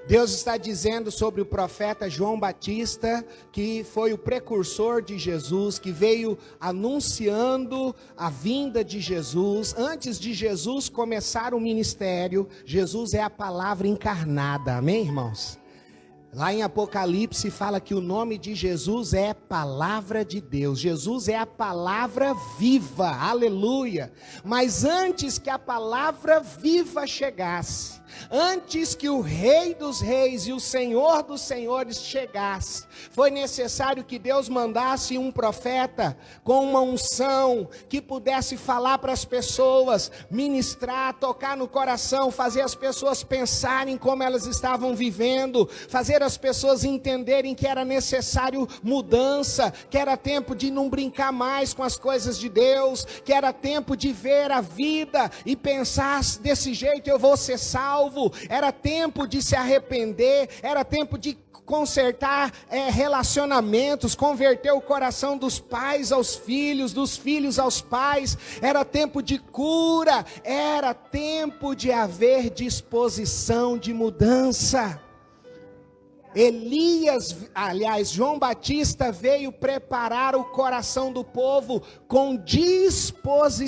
Speaker 1: Deus está dizendo sobre o profeta João Batista, que foi o precursor de Jesus, que veio anunciando a vinda de Jesus. Antes de Jesus começar o ministério, Jesus é a palavra encarnada, amém, irmãos? Lá em Apocalipse fala que o nome de Jesus é palavra de Deus. Jesus é a palavra viva, aleluia. Mas antes que a palavra viva chegasse, antes que o Rei dos Reis e o Senhor dos Senhores chegasse, foi necessário que Deus mandasse um profeta com uma unção, que pudesse falar para as pessoas, ministrar, tocar no coração, fazer as pessoas pensarem como elas estavam vivendo, fazer as pessoas entenderem que era necessário mudança, que era tempo de não brincar mais com as coisas de Deus, que era tempo de ver a vida e pensar: desse jeito eu vou ser salvo. Era tempo de se arrepender, era tempo de consertar relacionamentos, converter o coração dos pais aos filhos, dos filhos aos pais. Era tempo de cura, era tempo de haver disposição de mudança. João Batista veio preparar o coração do povo com disposição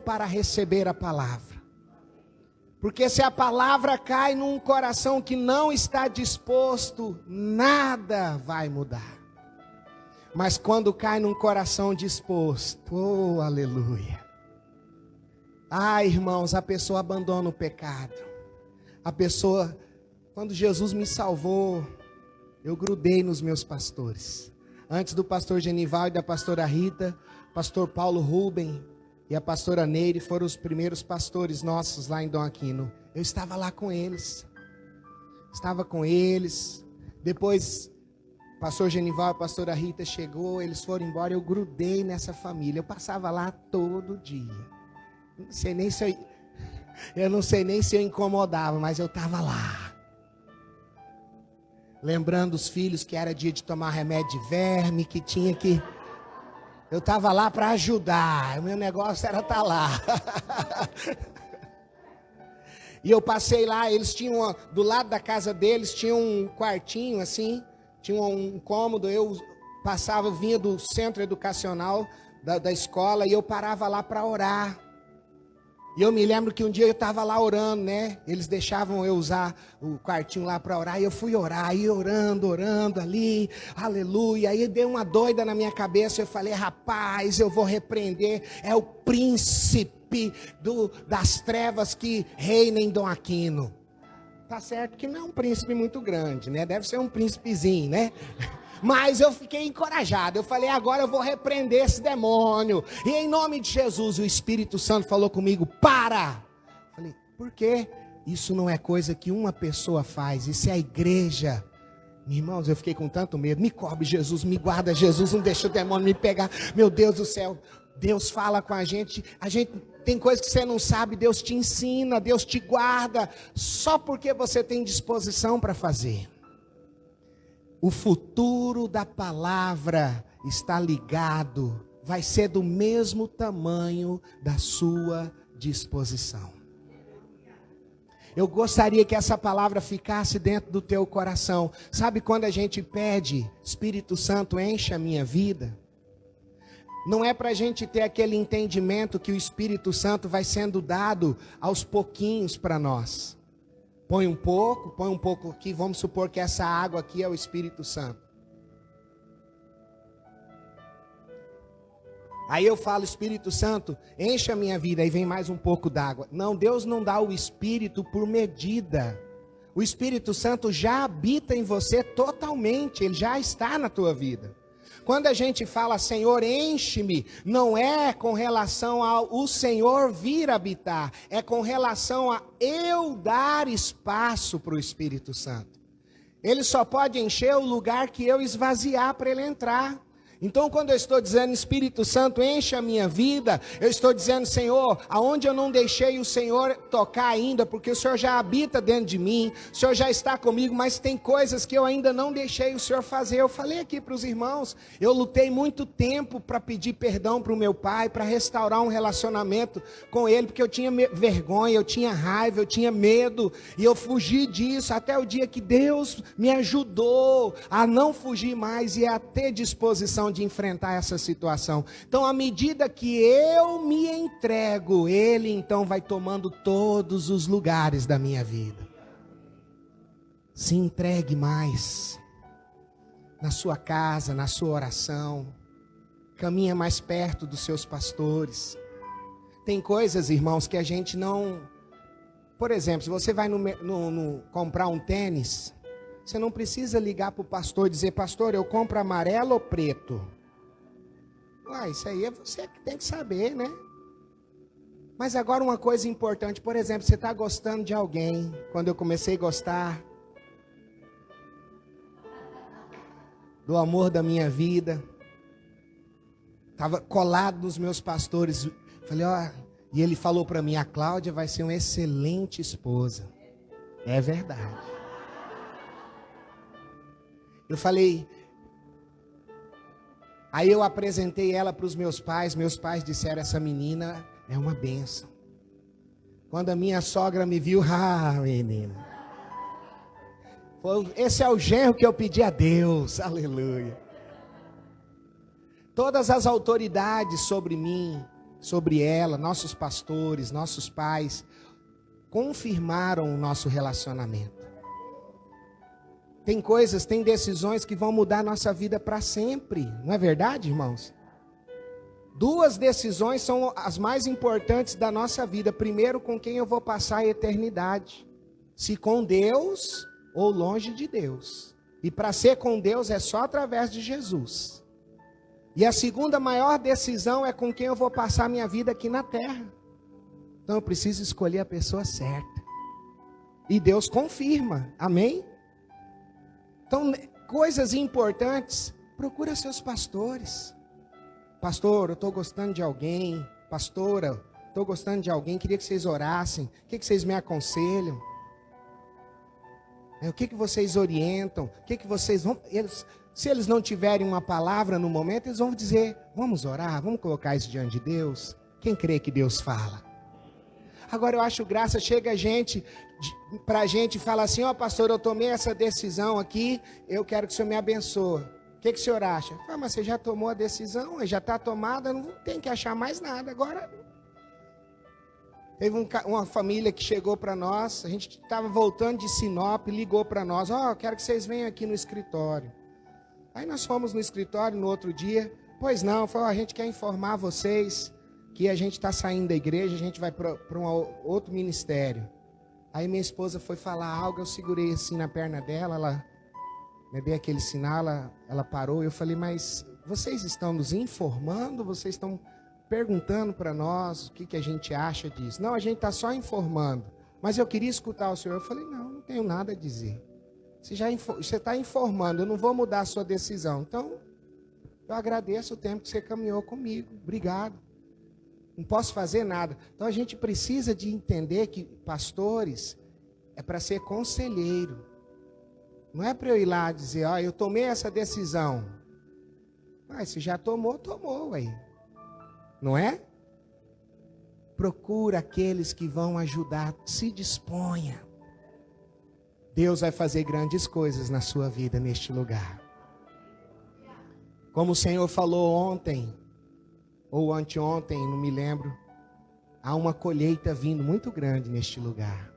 Speaker 1: para receber a palavra. Porque se a palavra cai num coração que não está disposto, nada vai mudar. Mas quando cai num coração disposto, oh, aleluia. Irmãos, a pessoa abandona o pecado. A pessoa, quando Jesus me salvou, eu grudei nos meus pastores. Antes do pastor Genival e da pastora Rita, pastor Paulo Rubem e a pastora Neire foram os primeiros pastores nossos lá em Dom Aquino. Eu estava lá com eles. Depois, o pastor Genival e a pastora Rita chegou, eles foram embora, eu grudei nessa família. Eu passava lá todo dia. Eu não sei nem se eu incomodava, mas eu estava lá. Lembrando os filhos que era dia de tomar remédio de verme, que tinha que... Eu estava lá para ajudar, o meu negócio era estar lá. E eu passei lá, eles tinham, do lado da casa deles, tinha um quartinho assim, tinha um cômodo, eu passava, vinha do centro educacional da escola, e eu parava lá para orar. E eu me lembro que um dia eu estava lá orando, né? Eles deixavam eu usar o quartinho lá para orar. E eu fui orar, e orando ali, aleluia. Aí deu uma doida na minha cabeça. Eu falei: rapaz, eu vou repreender. É o príncipe das trevas que reina em Dom Aquino. Tá certo que não é um príncipe muito grande, né? Deve ser um príncipezinho, né? Mas eu fiquei encorajado, eu falei: agora eu vou repreender esse demônio, e em nome de Jesus. O Espírito Santo falou comigo: para! Eu falei: por quê? Isso não é coisa que uma pessoa faz, isso é a igreja. Irmãos, eu fiquei com tanto medo. Me cobre, Jesus, me guarda, Jesus, não deixa o demônio me pegar. Meu Deus do céu, Deus fala com a gente tem coisas que você não sabe, Deus te ensina, Deus te guarda, só porque você tem disposição para fazer. O futuro da palavra está ligado, vai ser do mesmo tamanho da sua disposição. Eu gostaria que essa palavra ficasse dentro do teu coração. Sabe quando a gente pede: Espírito Santo, enche a minha vida? Não é para a gente ter aquele entendimento que o Espírito Santo vai sendo dado aos pouquinhos para nós. Põe um pouco aqui, vamos supor que essa água aqui é o Espírito Santo. Aí eu falo: Espírito Santo, enche a minha vida, aí vem mais um pouco d'água. Não, Deus não dá o Espírito por medida. O Espírito Santo já habita em você totalmente, ele já está na tua vida. Quando a gente fala: Senhor, enche-me, não é com relação ao Senhor vir habitar, é com relação a eu dar espaço para o Espírito Santo. Ele só pode encher o lugar que eu esvaziar para ele entrar. Então, quando eu estou dizendo: Espírito Santo, enche a minha vida, eu estou dizendo: Senhor, aonde eu não deixei o Senhor tocar ainda, porque o Senhor já habita dentro de mim, o Senhor já está comigo, mas tem coisas que eu ainda não deixei o Senhor fazer. Eu falei aqui para os irmãos, eu lutei muito tempo para pedir perdão para o meu pai, para restaurar um relacionamento com ele, porque eu tinha vergonha, eu tinha raiva, eu tinha medo, e eu fugi disso, até o dia que Deus me ajudou a não fugir mais e a ter disposição de enfrentar essa situação. Então, à medida que eu me entrego, ele então vai tomando todos os lugares da minha vida. Se entregue mais na sua casa, na sua oração. Caminha mais perto dos seus pastores. Tem coisas, irmãos, que a gente não... Por exemplo, se você vai comprar um tênis, você não precisa ligar para o pastor e dizer: pastor, eu compro amarelo ou preto? Uai, isso aí é você que tem que saber, né? Mas agora uma coisa importante, por exemplo, você está gostando de alguém. Quando eu comecei a gostar do amor da minha vida, estava colado nos meus pastores. Falei, ó, e ele falou para mim: a Cláudia vai ser uma excelente esposa. É verdade. Eu falei, aí eu apresentei ela para os meus pais disseram: essa menina é uma bênção. Quando a minha sogra me viu, menina, esse é o genro que eu pedi a Deus, aleluia. Todas as autoridades sobre mim, sobre ela, nossos pastores, nossos pais, confirmaram o nosso relacionamento. Tem coisas, tem decisões que vão mudar a nossa vida para sempre. Não é verdade, irmãos? 2 decisões são as mais importantes da nossa vida. Primeiro, com quem eu vou passar a eternidade. Se com Deus ou longe de Deus. E para ser com Deus é só através de Jesus. E a segunda maior decisão é com quem eu vou passar a minha vida aqui na terra. Então eu preciso escolher a pessoa certa. E Deus confirma. Amém? Então, coisas importantes, procura seus pastores. Pastor, eu estou gostando de alguém. Pastora, estou gostando de alguém, queria que vocês orassem. O que vocês me aconselham? O que vocês orientam? O que vocês vão... Se eles não tiverem uma palavra no momento, eles vão dizer: vamos orar, vamos colocar isso diante de Deus. Quem crê que Deus fala? Agora eu acho graça, chega gente pra gente e fala assim: ó, pastor, eu tomei essa decisão aqui, eu quero que o senhor me abençoe. O que o senhor acha? Mas você já tomou a decisão, já está tomada, não tem que achar mais nada. Agora, teve uma família que chegou para nós, a gente estava voltando de Sinop, ligou para nós: ó, quero que vocês venham aqui no escritório. Aí nós fomos no escritório no outro dia. Pois não, falou: a gente quer informar vocês que a gente está saindo da igreja, a gente vai para um outro ministério. Aí minha esposa foi falar algo, eu segurei assim na perna dela, ela me deu aquele sinal, ela parou. Eu falei: mas vocês estão nos informando? Vocês estão perguntando para nós o que a gente acha disso? Não, a gente está só informando. Mas eu queria escutar o senhor. Eu falei: não tenho nada a dizer. Você está informando, eu não vou mudar a sua decisão. Então, eu agradeço o tempo que você caminhou comigo. Obrigado. Não posso fazer nada. Então a gente precisa de entender que pastores é para ser conselheiro. Não é para eu ir lá dizer: ó, eu tomei essa decisão. Mas se já tomou, aí. Não é? Procura aqueles que vão ajudar. Se disponha. Deus vai fazer grandes coisas na sua vida neste lugar. Como o Senhor falou ontem, ou anteontem, não me lembro, há uma colheita vindo muito grande neste lugar.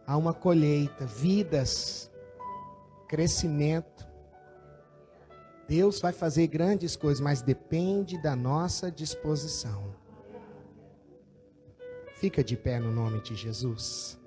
Speaker 1: Há uma colheita, vidas, crescimento. Deus vai fazer grandes coisas, mas depende da nossa disposição. Fica de pé no nome de Jesus.